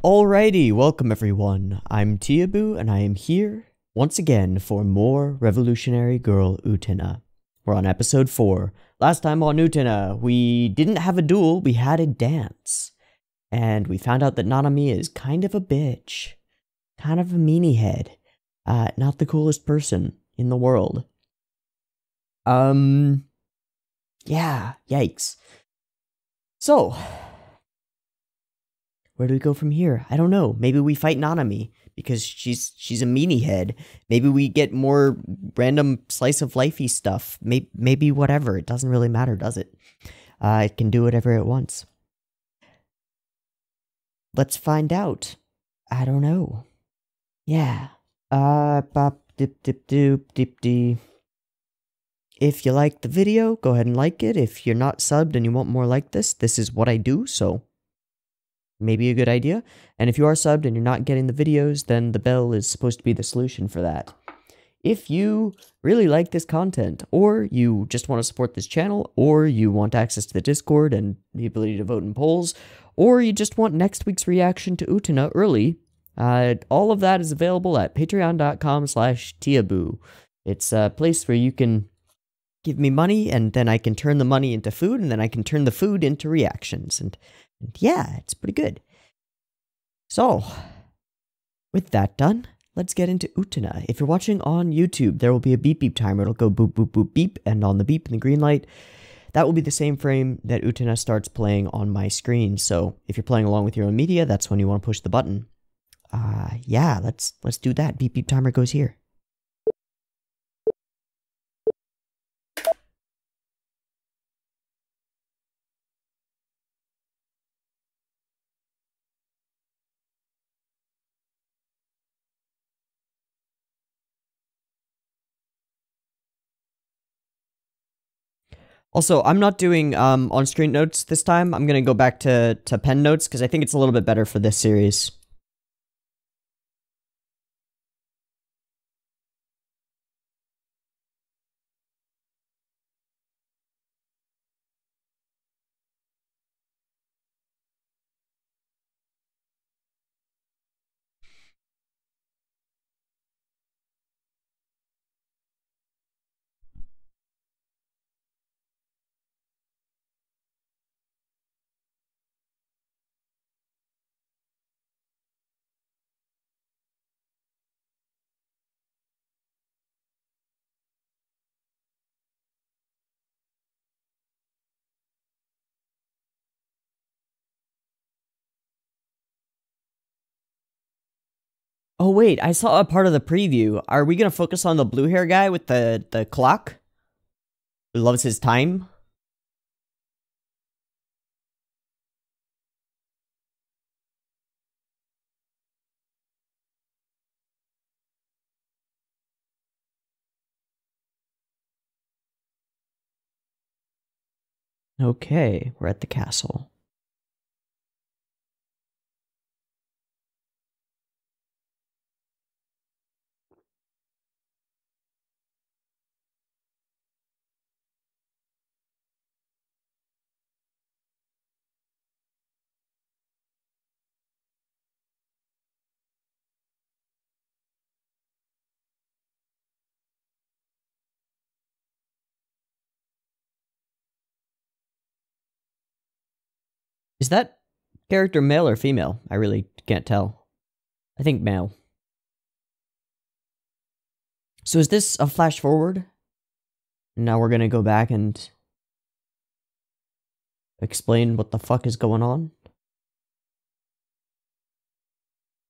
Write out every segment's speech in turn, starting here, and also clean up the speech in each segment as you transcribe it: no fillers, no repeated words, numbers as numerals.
Alrighty, welcome everyone. I'm Tiabu, and I am here once again for more Revolutionary Girl Utena. We're on episode 4. Last time on Utena, we didn't have a duel, we had a dance. And we found out that Nanami is kind of a bitch. Kind of a meanie head. Not the coolest person in the world. Yeah, yikes. So, where do we go from here? I don't know. Maybe we fight Nanami because she's a meanie head. Maybe we get more random slice of lifey stuff. Maybe whatever. It doesn't really matter, does it? It can do whatever it wants. Let's find out. I don't know. Yeah. Bop dip dip doop dip dee. If you like the video, go ahead and like it. If you're not subbed and you want more like this is what I do, so maybe a good idea. And if you are subbed and you're not getting the videos, then the bell is supposed to be the solution for that. If you really like this content, or you just want to support this channel, or you want access to the Discord and the ability to vote in polls, or you just want next week's reaction to Utena early, all of that is available at patreon.com/tiabu. It's a place where you can give me money, and then I can turn the money into food, and then I can turn the food into reactions, and yeah, it's pretty good. So, with that done, let's get into Utena. If you're watching on YouTube, there will be a beep beep timer. It'll go boop boop boop beep, and on the beep and the green light, that will be the same frame that Utena starts playing on my screen. So, if you're playing along with your own media, that's when you want to push the button. Yeah, let's do that. Beep beep timer goes here. Also, I'm not doing on-screen notes this time. I'm gonna go back to pen notes because I think it's a little bit better for this series. Oh wait, I saw a part of the preview. Are we gonna focus on the blue hair guy with the clock? Who loves his time? Okay, we're at the castle. Is that character male or female? I really can't tell. I think male. So is this a flash forward? Now we're gonna go back and explain what the fuck is going on?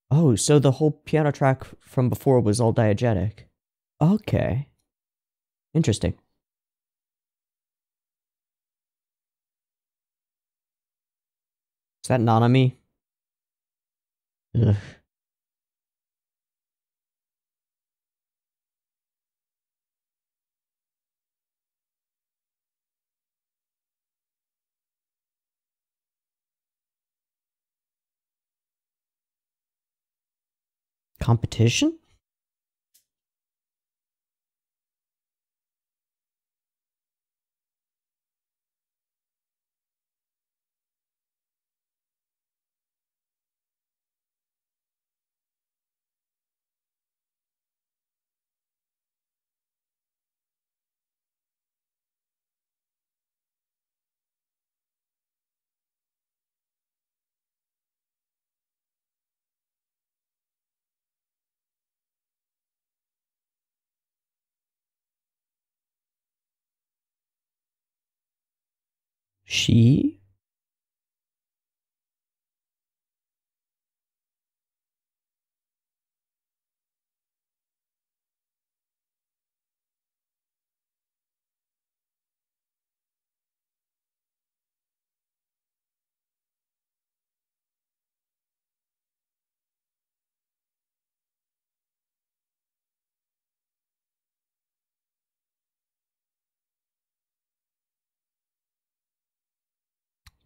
Oh, so the whole piano track from before was all diegetic. Okay. Interesting. Is that Nanami? Ugh. Competition? She?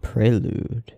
Prelude.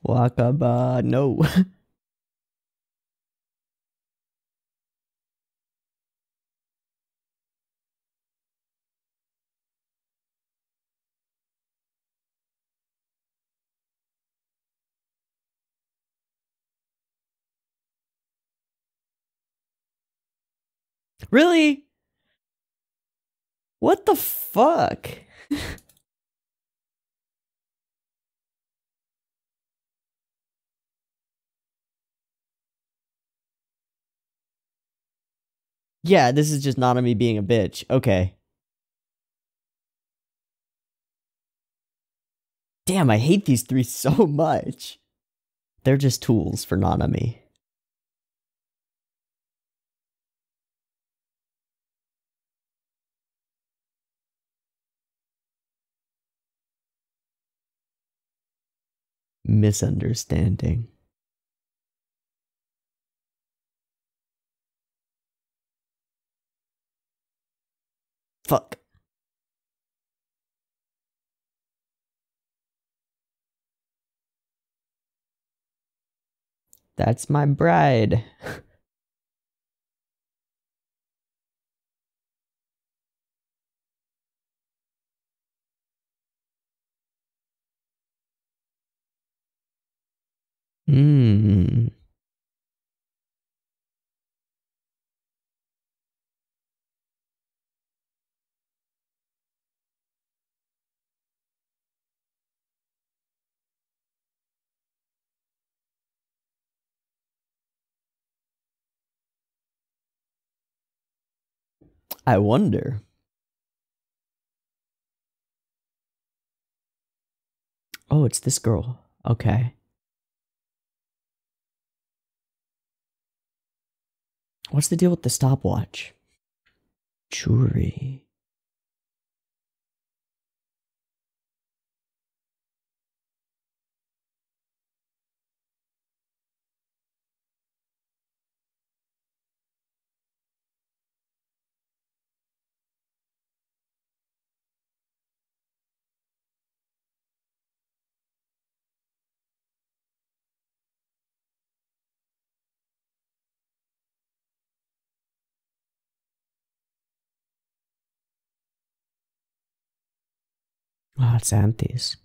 Wakaba, no. Really? What the fuck? Yeah, this is just Nanami being a bitch. Okay. Damn, I hate these three so much. They're just tools for Nanami. Misunderstanding. Fuck. That's my bride. Hmm. I wonder. Oh, it's this girl. Okay. What's the deal with the stopwatch? Churi. Ah, it's Anthes.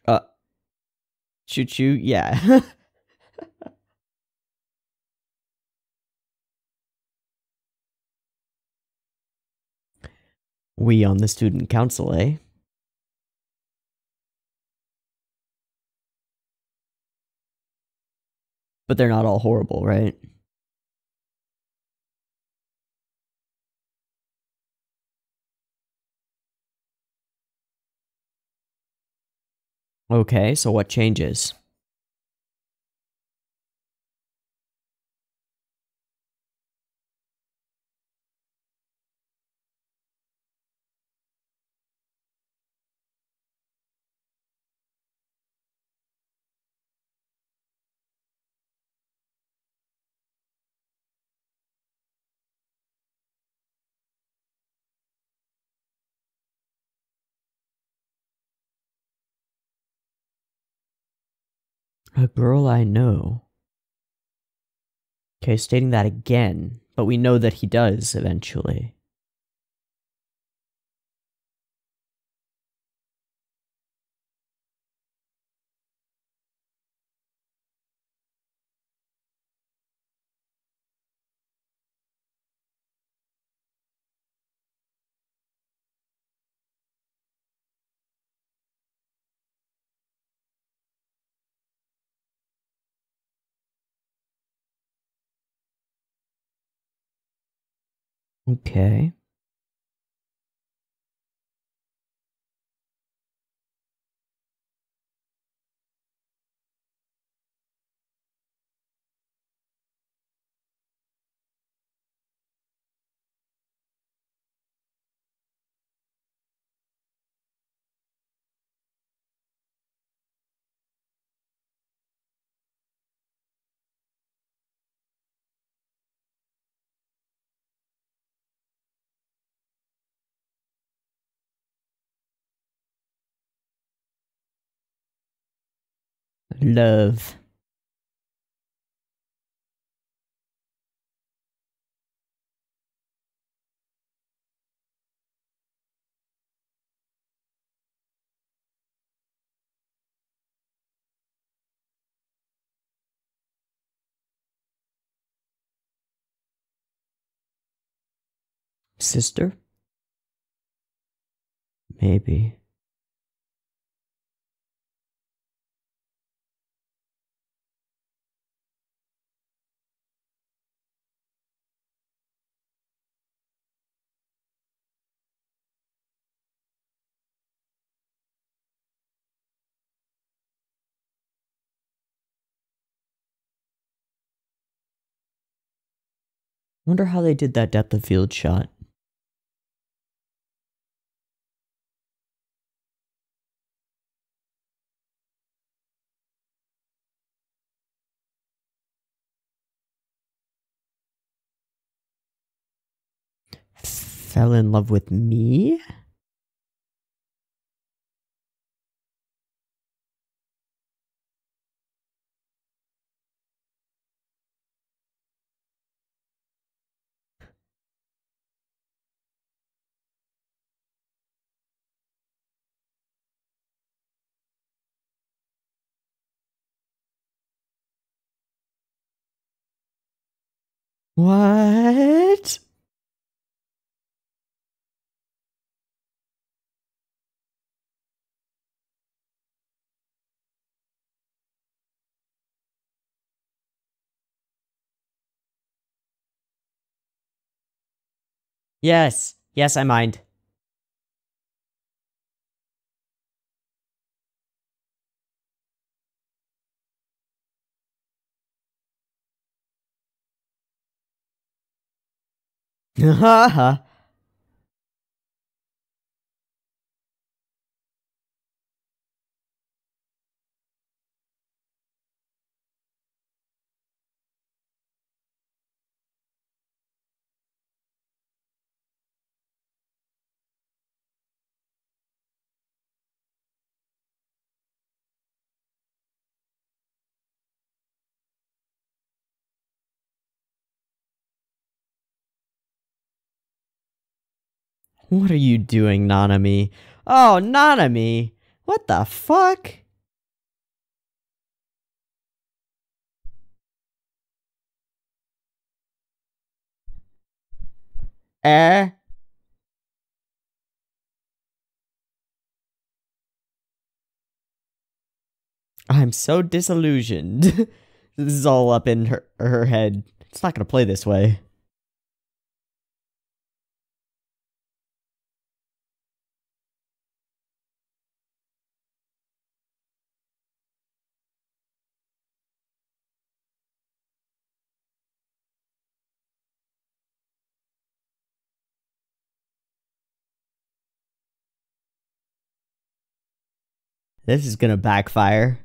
Uh, choo choo, yeah. We on the student council, eh? But they're not all horrible, right? Okay, so what changes? A girl I know. Okay, stating that again, but we know that he does eventually. Okay. Love. Sister? Maybe. Wonder how they did that depth of field shot. Fell in love with me? What? Yes. Yes, I mind. Haha. What are you doing, Nanami? Oh, Nanami! What the fuck? Eh? I'm so disillusioned. This is all up in her head. It's not gonna play this way. This is gonna backfire.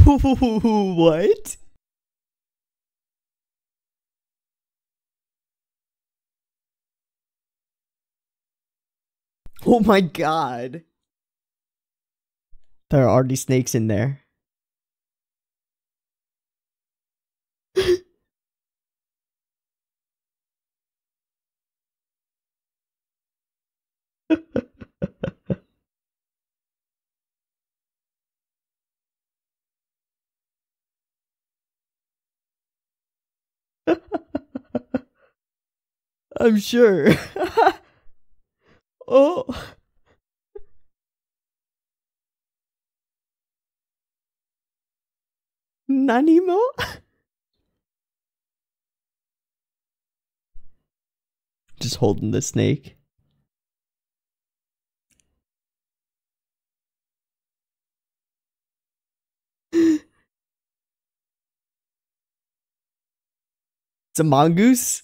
What? Oh my god. There are already snakes in there. I'm sure. Oh. Nanimo? Just holding the snake. It's a mongoose?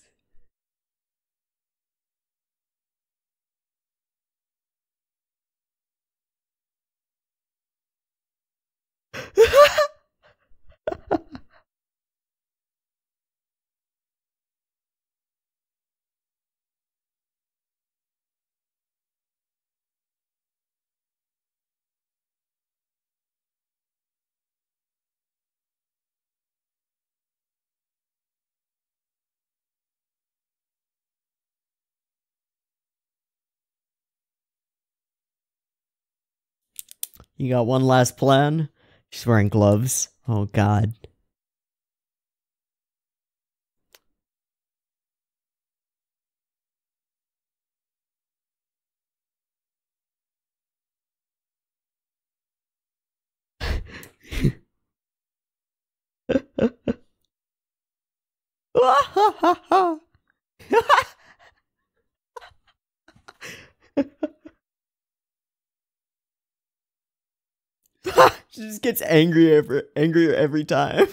You got one last plan? She's wearing gloves. Oh god. She just gets angrier every time.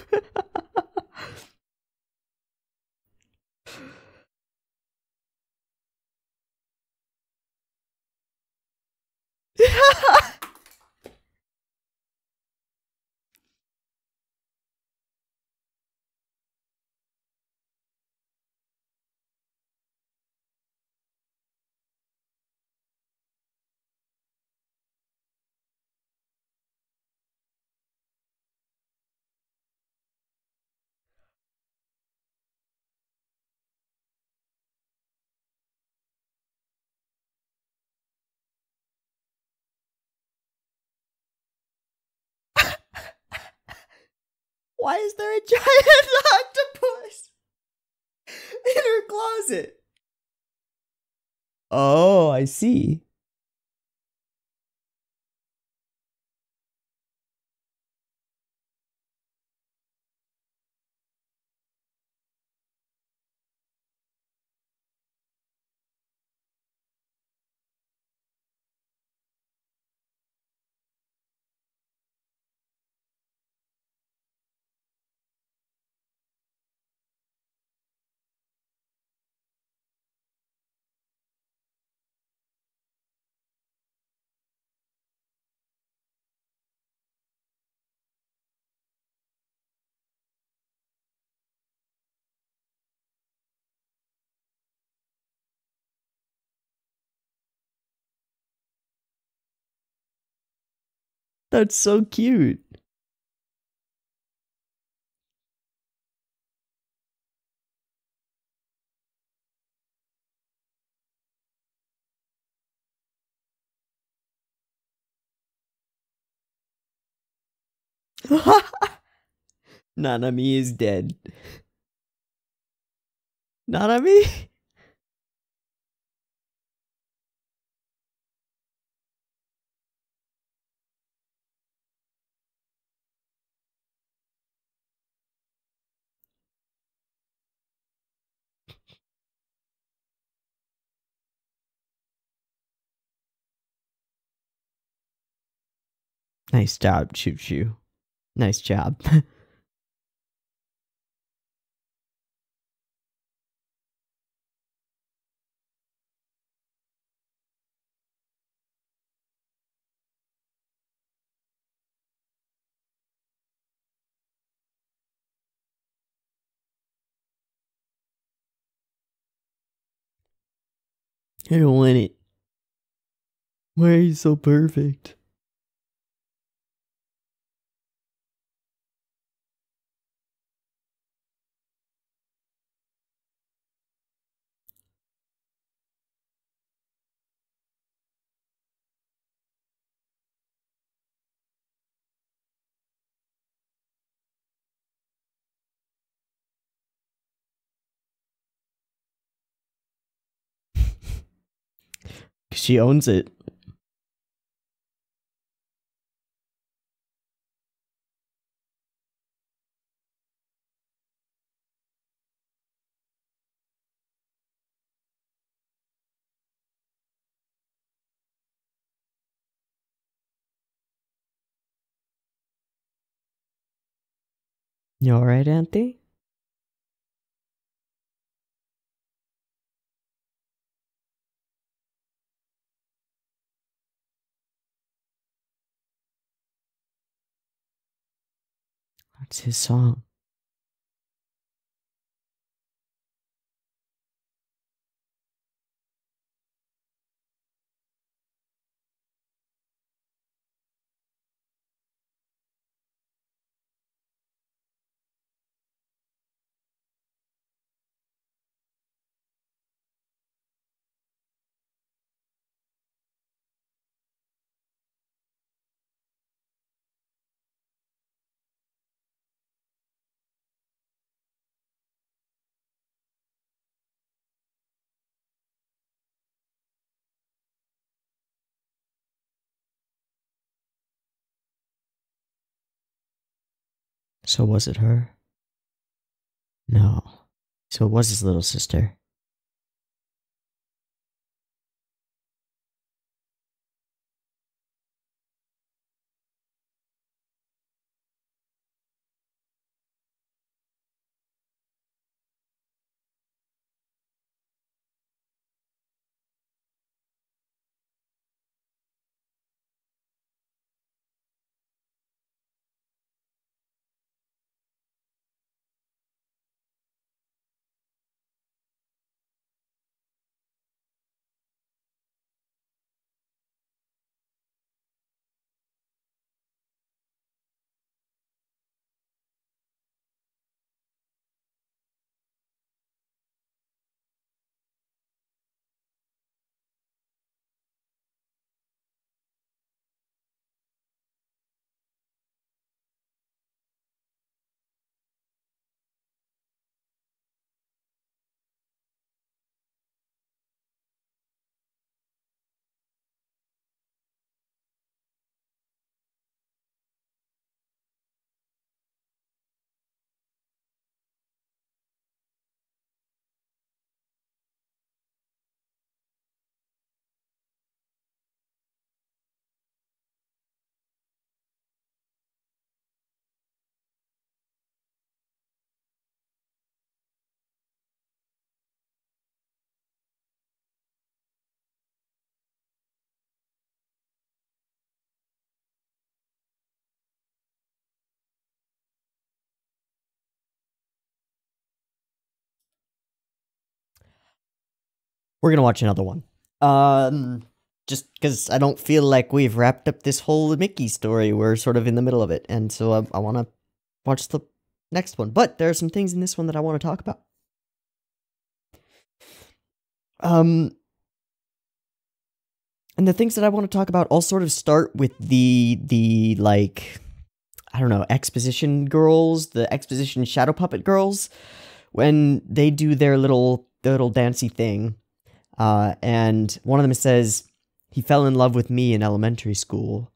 Why is there a giant octopus in her closet? Oh, I see. That's so cute. Nanami is dead. Nanami? Nice job, Choo Choo. Nice job. I don't want it. Why are you so perfect? She owns it. You alright, Auntie? That's his song. So was it her? No. So it was his little sister. We're gonna watch another one. Just because I don't feel like we've wrapped up this whole Mickey story. We're sort of in the middle of it, and so I want to watch the next one. But there are some things in this one that I want to talk about. And the things that I want to talk about all sort of start with the like, I don't know, exposition girls, the exposition shadow puppet girls, when they do their little dancey thing. And one of them says, he fell in love with me in elementary school,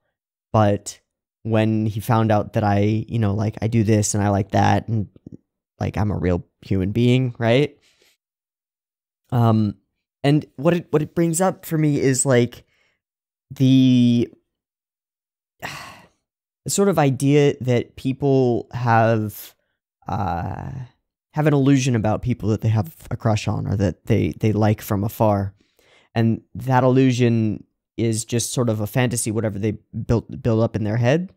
but when he found out that I, you know, like I do this and I like that, and like I'm a real human being, right? And what it brings up for me is like the sort of idea that people have an illusion about people that they have a crush on or that they like from afar, and that illusion is just sort of a fantasy, whatever they build up in their head.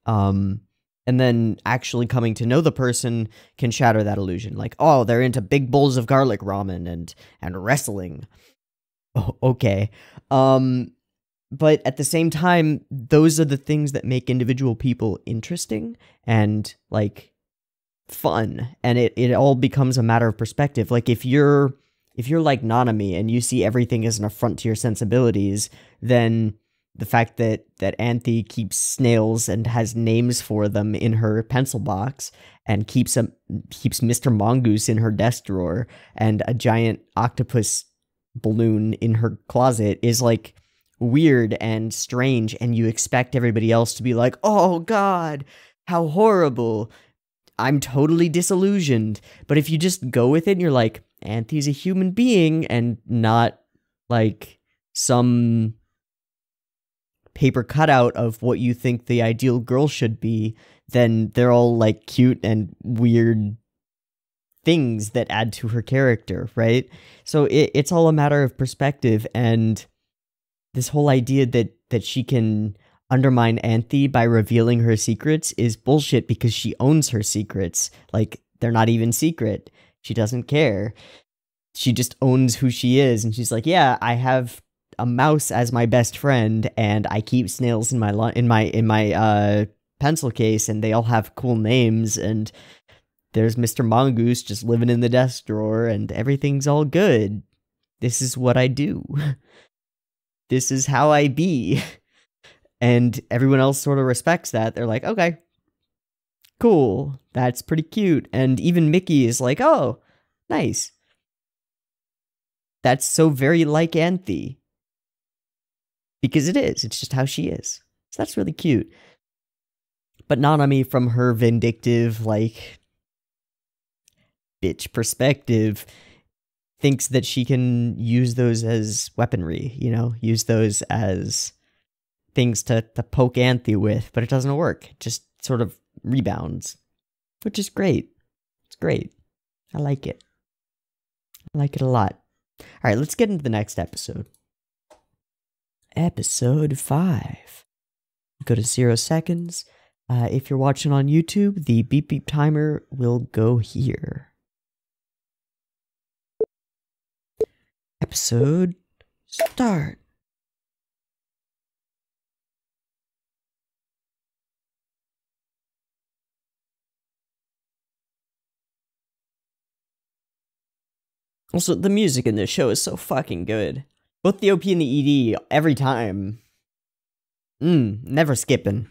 And And then actually coming to know the person can shatter that illusion. Like, oh, they're into big bowls of garlic ramen and wrestling. Oh, okay. But at the same time, those are the things that make individual people interesting and like fun. And it all becomes a matter of perspective. Like if you're like Nanami and you see everything as an affront to your sensibilities, then the fact that Anthe keeps snails and has names for them in her pencil box and keeps Mr. Mongoose in her desk drawer and a giant octopus balloon in her closet is like weird and strange, and you expect everybody else to be like, "Oh god, how horrible. I'm totally disillusioned." But if you just go with it and you're like, Anthe's a human being and not like some paper cutout of what you think the ideal girl should be, then they're all like cute and weird things that add to her character, right? So it's all a matter of perspective, and this whole idea that she can undermine Anthe by revealing her secrets is bullshit because she owns her secrets. Like, they're not even secret. She doesn't care. She just owns who she is, and she's like, yeah, I have a mouse as my best friend, and I keep snails in my pencil case, and they all have cool names, and there's Mr. Mongoose just living in the desk drawer, and everything's all good. This is what I do. This is how I be. And everyone else sort of respects that. They're like, okay, cool. That's pretty cute. And even Mickey is like, oh, nice. That's so very like Anthe. Because it is. It's just how she is. So that's really cute. But Nanami, from her vindictive, like, bitch perspective, thinks that she can use those as weaponry, you know? Use those as things to poke Anthe with, but it doesn't work. It just sort of rebounds, which is great. It's great. I like it. I like it a lot. All right, let's get into the next episode. Episode 5. Go to 0 seconds. If you're watching on YouTube, the beep beep timer will go here. Episode start. Also, the music in this show is so fucking good. Both the OP and the ED, every time. Never skipping.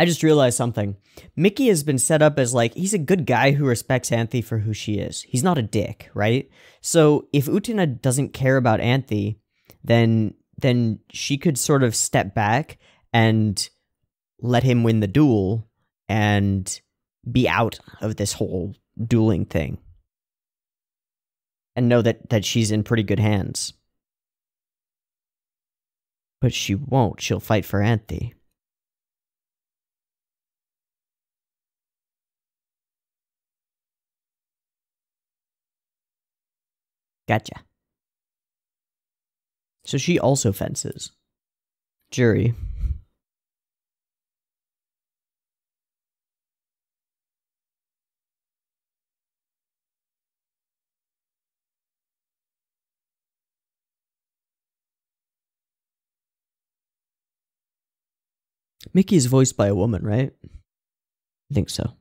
I just realized something. Mickey has been set up as like, he's a good guy who respects Anthe for who she is. He's not a dick, right? So if Utena doesn't care about Anthe, then she could sort of step back and let him win the duel and be out of this whole dueling thing. And know that she's in pretty good hands. But she won't. She'll fight for Anthe. Gotcha. So she also fences. Jury. Mickey is voiced by a woman, right? I think so.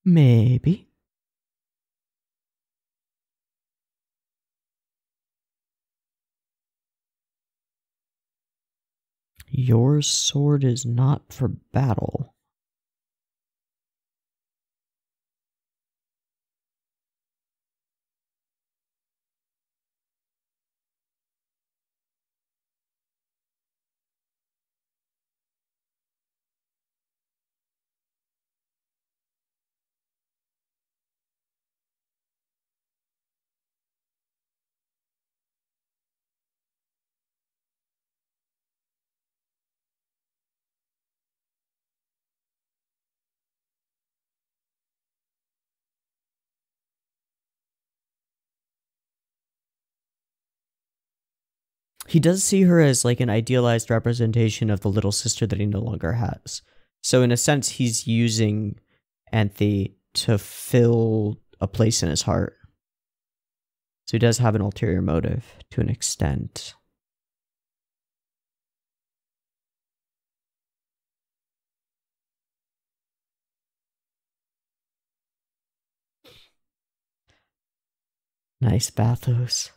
Maybe. Your sword is not for battle. He does see her as like an idealized representation of the little sister that he no longer has. So in a sense, he's using Anthe to fill a place in his heart. So he does have an ulterior motive to an extent. Nice bathos.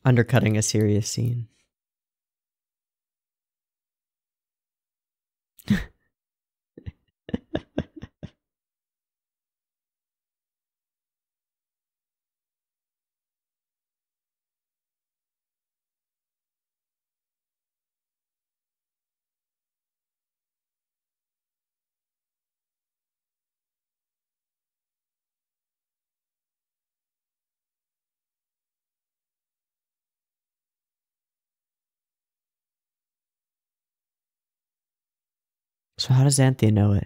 Undercutting a serious scene. So how does Anthe know it?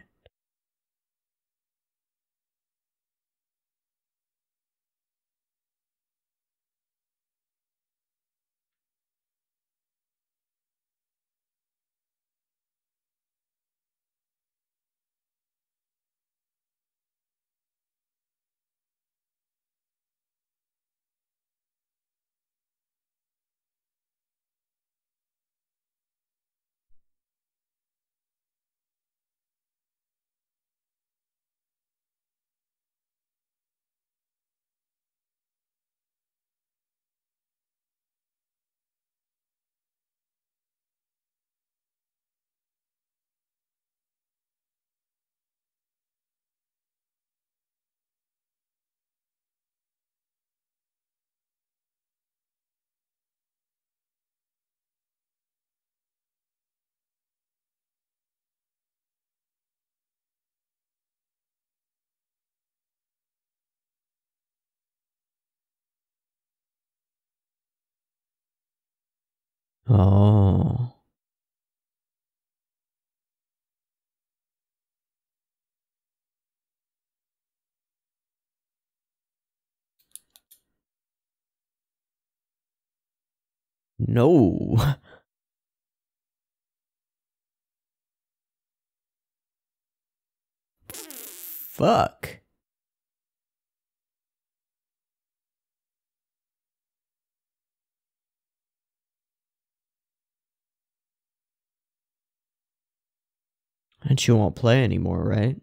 Oh. No. Fuck. And she won't play anymore, right?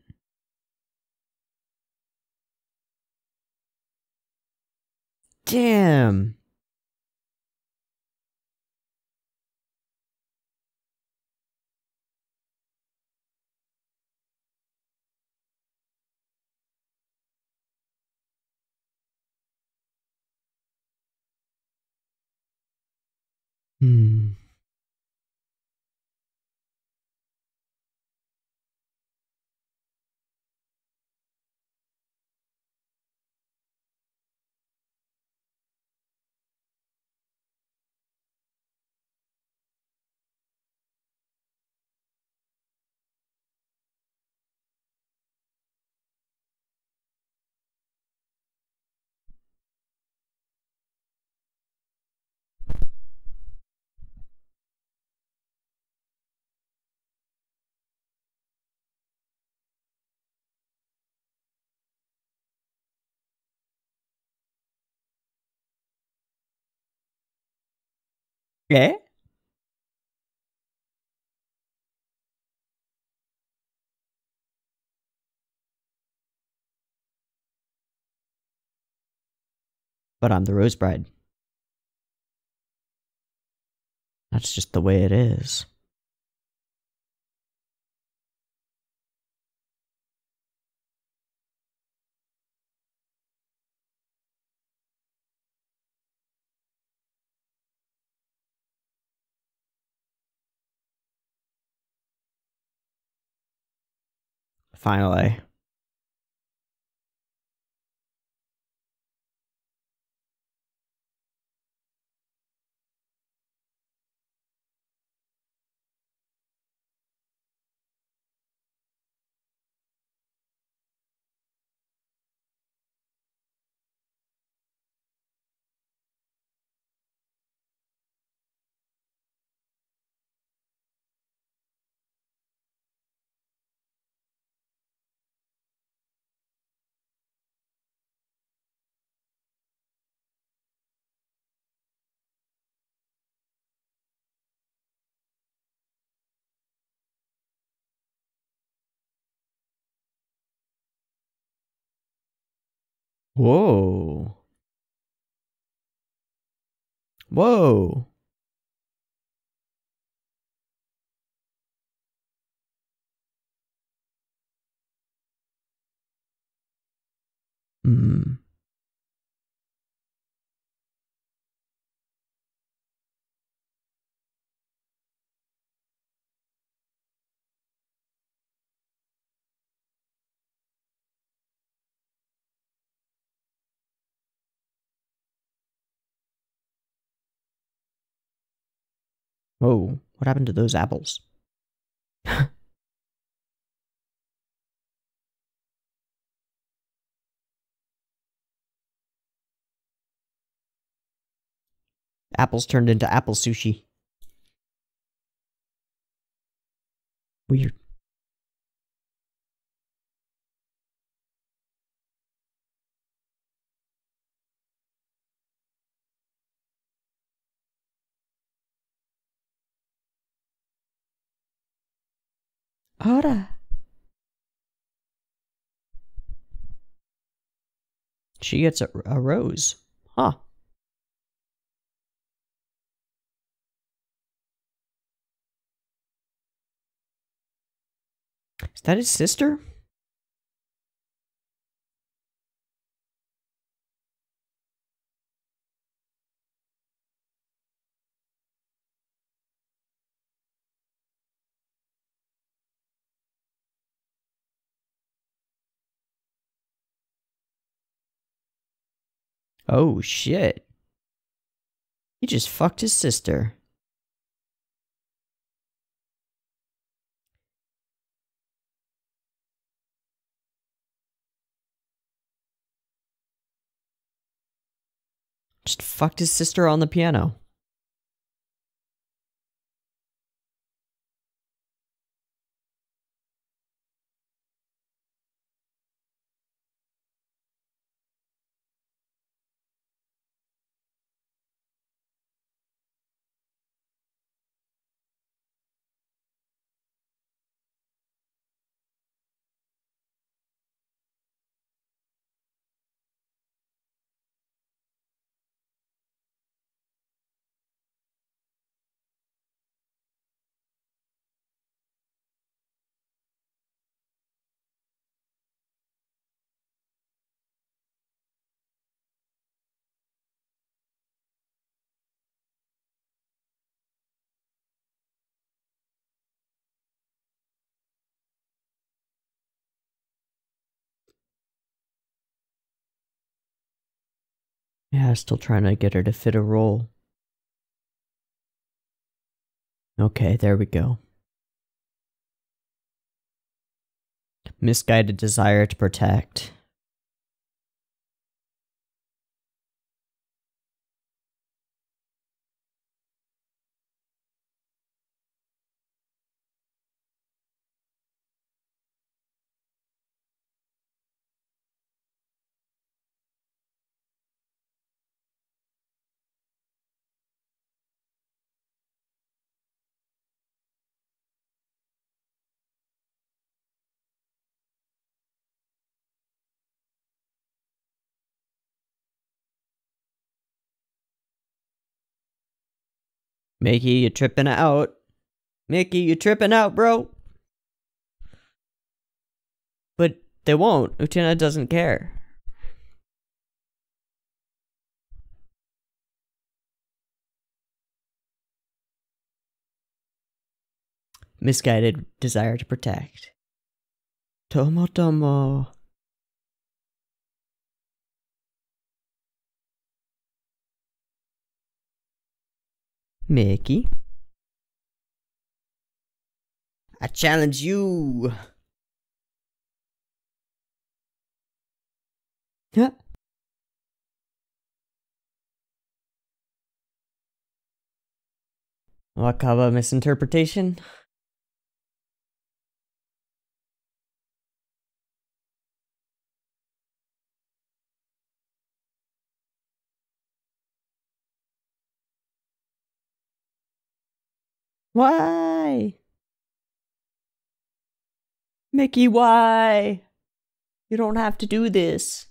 Damn. Hmm. Yeah? But I'm the Rose Bride. That's just the way it is. Finally. Whoa. Whoa. Hmm. Whoa. What happened to those apples? Apples turned into apple sushi. Weird. Ora. She gets a rose. Huh. Is that his sister? Oh, shit. He just fucked his sister. Just fucked his sister on the piano. Yeah, still trying to get her to fit a role. Okay, there we go. Misguided desire to protect. Mickey, you tripping out. Mickey, you tripping out, bro. But they won't. Uchina doesn't care. Misguided desire to protect. Tomotomo. Mickey. I challenge you. Huh? Wakaba misinterpretation? Why? Mickey, why? You don't have to do this.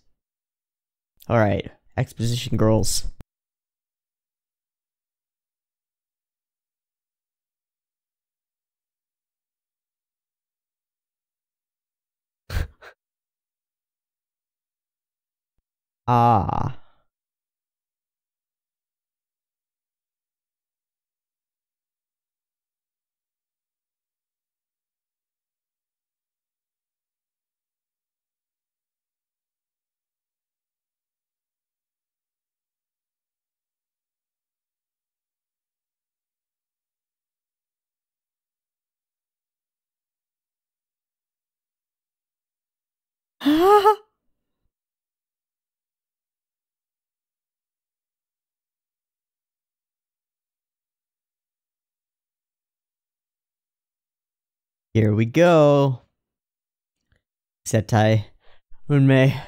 Alright, exposition girls. Ah. Here we go. Setai. Unmei.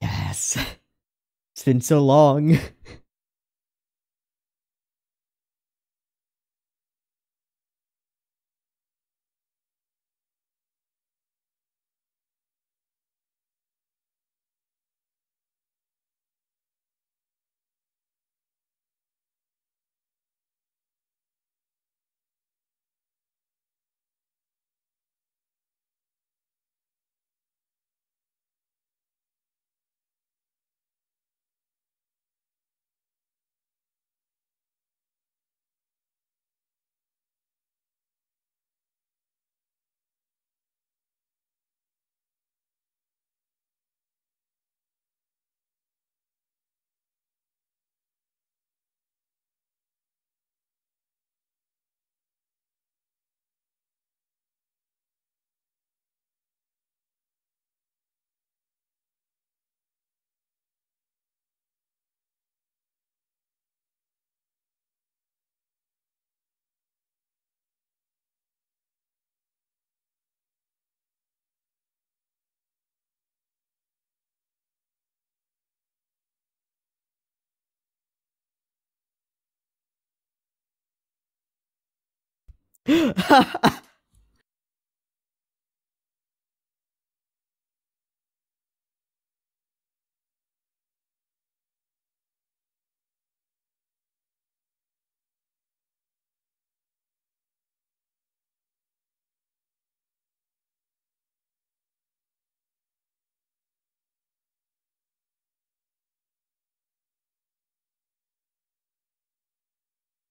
Yes. It's been so long.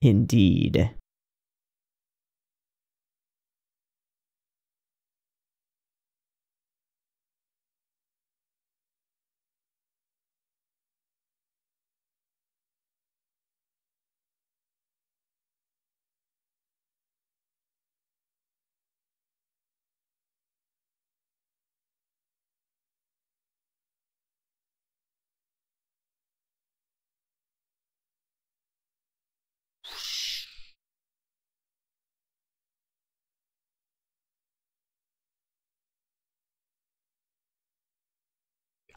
Indeed.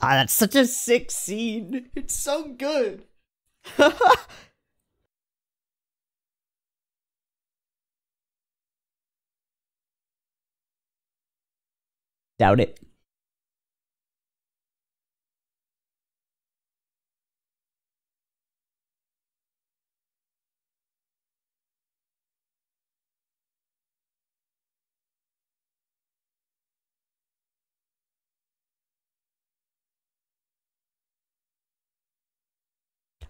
Ah, that's such a sick scene. It's so good. Doubt it.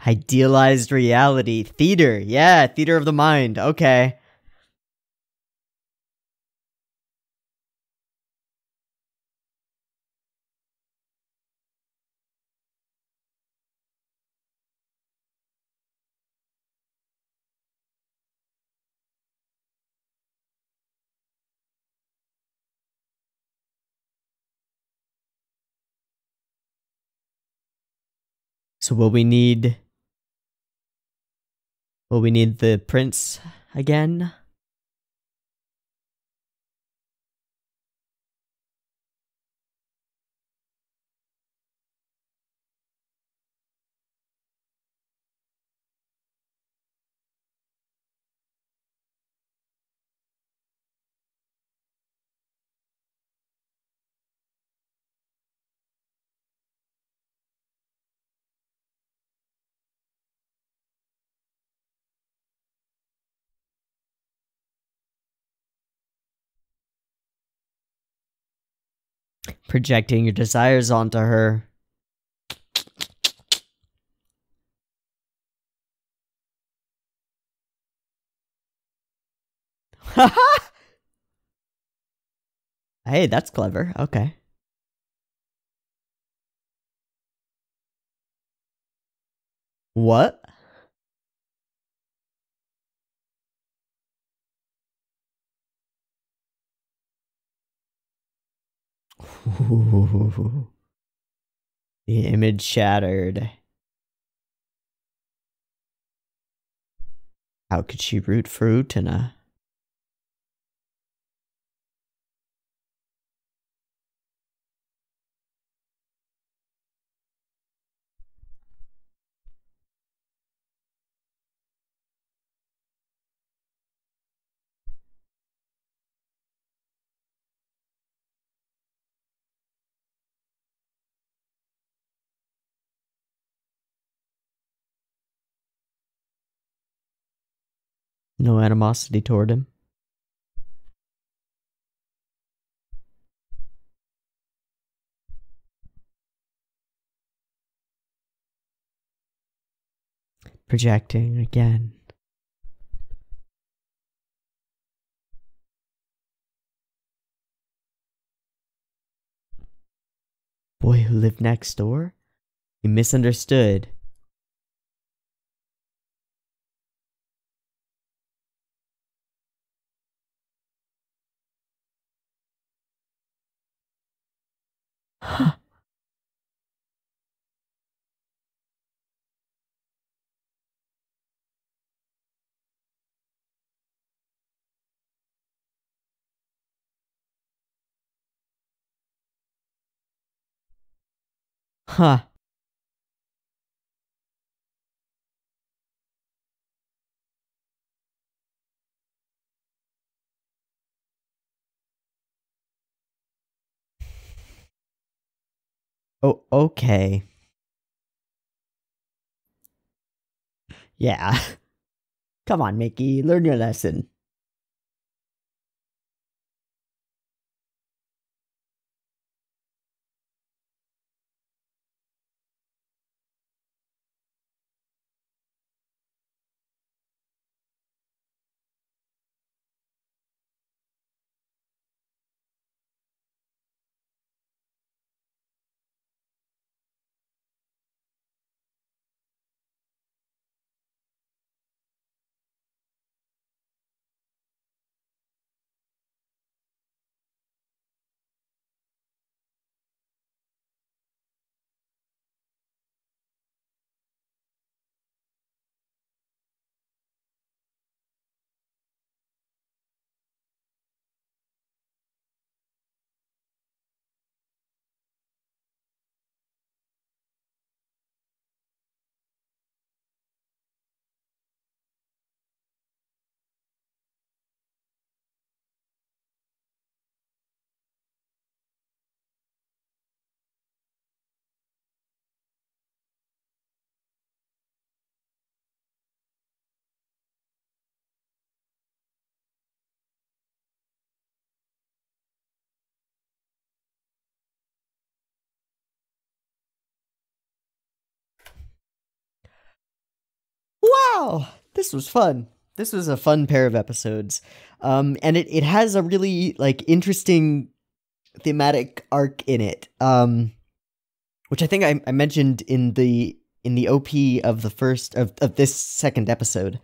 Idealized reality. Theater. Yeah, theater of the mind. Okay. So will we need the prince again? Projecting your desires onto her. Hey, that's clever. Okay. What? Ooh. The image shattered. How could she root for Utena? No animosity toward him. Projecting again. Boy who lived next door? He misunderstood. Huh. Huh. Oh, okay. Yeah. Come on, Mickey, learn your lesson. wow, this was fun. This was a fun pair of episodes. And it has a really like interesting thematic arc in it. Which I think I mentioned in the OP of the first of this second episode.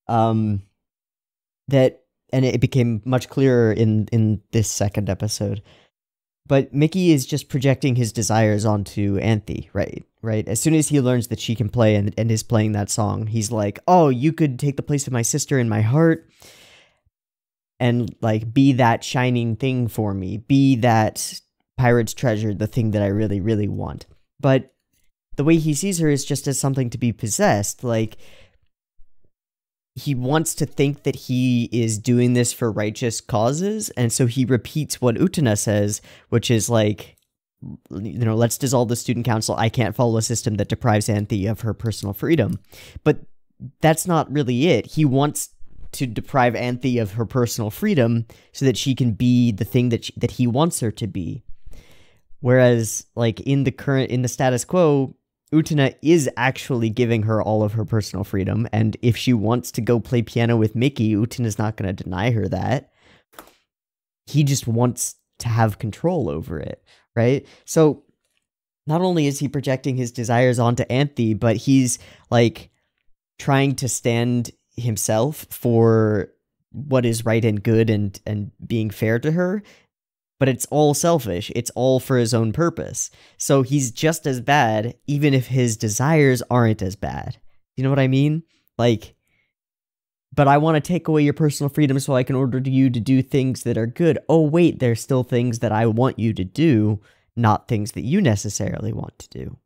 That, and it became much clearer in this second episode. But Mickey is just projecting his desires onto Anthe, right? Right? As soon as he learns that she can play and is playing that song, he's like, oh, you could take the place of my sister in my heart and, like, be that shining thing for me. Be that pirate's treasure, the thing that I really, really want. But the way he sees her is just as something to be possessed. Like, he wants to think that he is doing this for righteous causes, and so he repeats what Utena says, which is like, you know, let's dissolve the student council. I can't follow a system that deprives Anthe of her personal freedom. But that's not really it. He wants to deprive Anthe of her personal freedom so that she can be the thing that he wants her to be. Whereas, like, in the status quo, Utena is actually giving her all of her personal freedom, and if she wants to go play piano with Mickey, Utena's not going to deny her that. He just wants to have control over it, right? So, not only is he projecting his desires onto Anthe, but he's, like, trying to stand himself for what is right and good and being fair to her. But it's all selfish. It's all for his own purpose. So he's just as bad, even if his desires aren't as bad. You know what I mean? Like, but I want to take away your personal freedom so I can order you to do things that are good. Oh, wait, there's still things that I want you to do, not things that you necessarily want to do.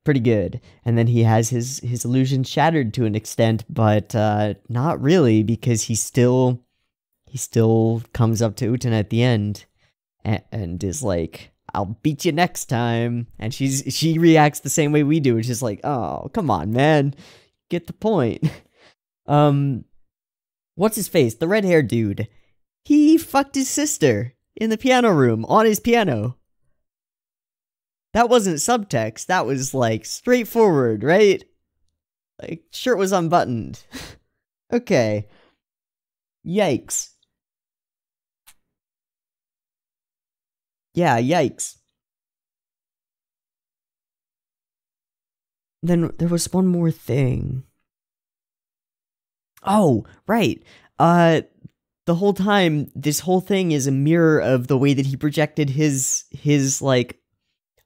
Pretty good. And then he has his illusion shattered to an extent, but not really, because he still comes up to Utena at the end and is like, I'll beat you next time. And she reacts the same way we do, which is like, oh, come on, man. Get the point. What's his face? The red-haired dude. He fucked his sister in the piano room on his piano. That wasn't subtext, that was, like, straightforward, right? Like, shirt was unbuttoned. Okay. Yikes. Yeah, yikes. Then there was one more thing. Oh, right. The whole time, this whole thing is a mirror of the way that he projected his like,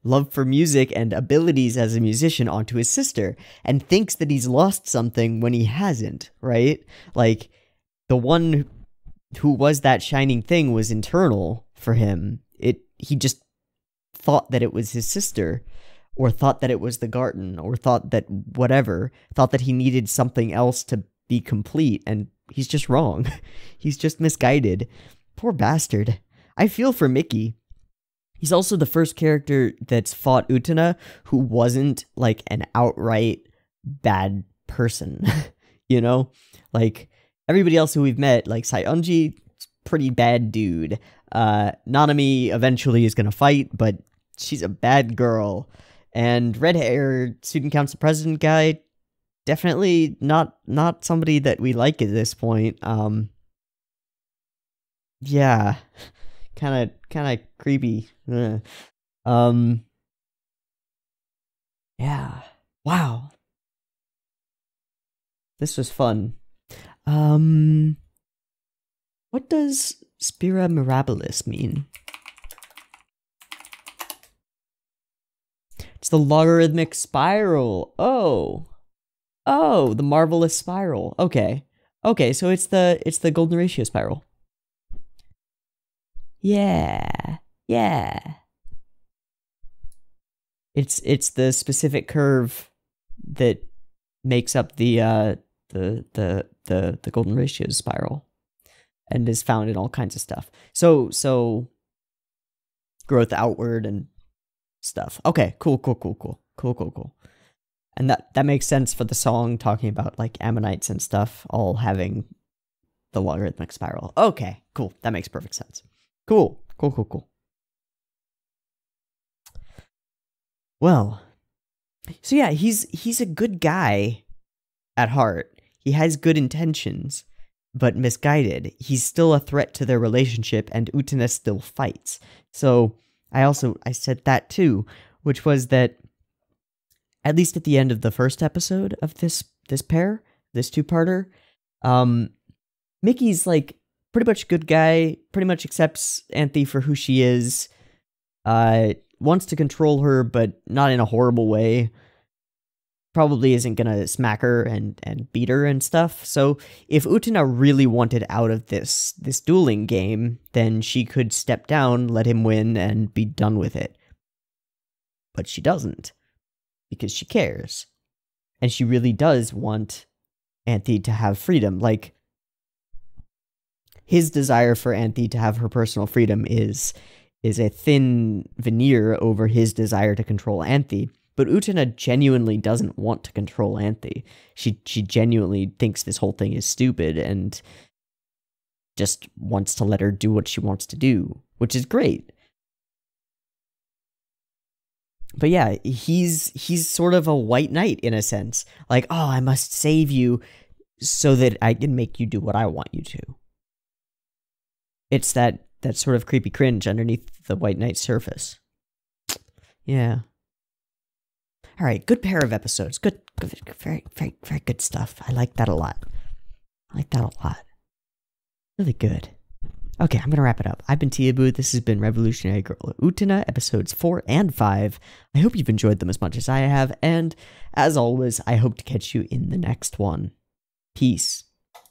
love for music and abilities as a musician onto his sister, and thinks that he's lost something when he hasn't, right? Like, the one who was that shining thing was internal for him. He just thought that it was his sister, or thought that it was the garden, or thought that whatever, thought that he needed something else to be complete, and he's just wrong. He's just misguided. Poor bastard. I feel for Mickey. He's also the first character that's fought Utena who wasn't, like, an outright bad person, you know? Like, everybody else who we've met, like, Saionji, pretty bad dude. Nanami eventually is gonna fight, but she's a bad girl. And red-haired student council president guy, definitely not somebody that we like at this point. Yeah. Kind of creepy. Yeah. Wow. This was fun. What does Spira Mirabilis mean? It's the logarithmic spiral. Oh, the marvelous spiral. Okay, so it's the golden ratio spiral. Yeah. It's the specific curve that makes up the golden ratio spiral, and is found in all kinds of stuff. So growth outward and stuff. Okay, cool. And that makes sense for the song talking about, like, ammonites and stuff all having the logarithmic spiral. Okay, cool. That makes perfect sense. Cool. Well, so yeah, he's a good guy at heart. He has good intentions, but misguided. He's still a threat to their relationship, and Utena still fights. So I said that too, which was that at least at the end of the first episode of this pair, this two-parter, Mickey's like pretty much good guy, pretty much accepts Anthe for who she is, wants to control her, but not in a horrible way. Probably isn't gonna smack her and beat her and stuff. So if Utena really wanted out of this dueling game, then she could step down, let him win, and be done with it. But she doesn't, because she cares. And she really does want Anthe to have freedom. Like, his desire for Anthe to have her personal freedom is a thin veneer over his desire to control Anthe. But Utena genuinely doesn't want to control Anthe. She genuinely thinks this whole thing is stupid and just wants to let her do what she wants to do, which is great. But yeah, he's sort of a white knight in a sense. Like, oh, I must save you so that I can make you do what I want you to. It's that sort of creepy cringe underneath the white knight surface. Yeah. All right, good pair of episodes. Good, very, very, very good stuff. I like that a lot. Really good. Okay, I'm going to wrap it up. I've been Teabu. This has been Revolutionary Girl Utena, episodes 4 and 5. I hope you've enjoyed them as much as I have, and as always, I hope to catch you in the next one. Peace.